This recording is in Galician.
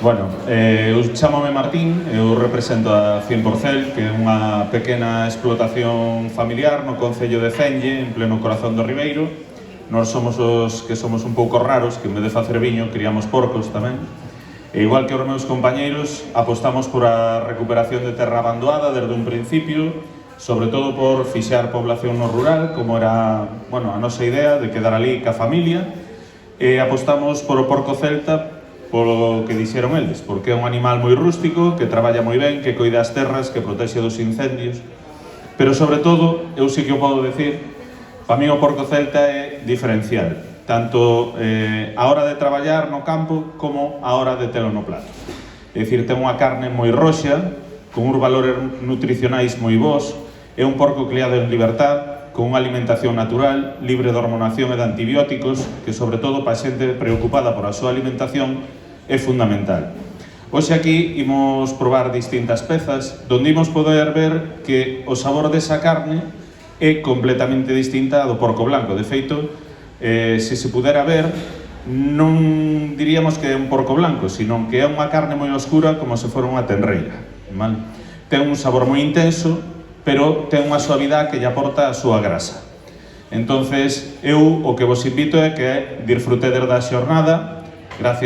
Bueno, eu chamome Martín, eu represento a 100%, que é unha pequena explotación familiar no concello de Cenlle, en pleno corazón do Ribeiro. Nós somos os que somos un pouco raros, que en vez de facer viño, criamos porcos tamén. E igual que os meus compañeiros, apostamos por a recuperación de terra abandoada desde un principio, sobre todo por fixar población no rural, como era, bueno, a nosa idea de quedar ali ca familia, e apostamos por o porco celta, polo que dixeron eles, porque é un animal moi rústico, que traballa moi ben, que coida as terras, que protexe dos incendios. Pero, sobre todo, eu sí que o podo decir, para mí o porco celta é diferencial, tanto a hora de traballar no campo como a hora de telo no plato. É dicir, ten unha carne moi roxa, con uns valores nutricionais moi bons, é un porco criado en libertad, con unha alimentación natural, libre de hormonación e de antibióticos, que, sobre todo, para a xente preocupada por a súa alimentación, é fundamental. Hoxe aquí imos probar distintas pezas, donde imos poder ver que o sabor desa carne é completamente distinta do porco blanco. De feito, se se pudera ver, non diríamos que é un porco blanco, sino que é unha carne moi oscura como se fora unha tenreira. Vale? Ten un sabor moi intenso, pero ten unha suavidade que lle aporta a súa grasa. Entonces, eu o que vos invito é que disfrutedes da xornada, gracias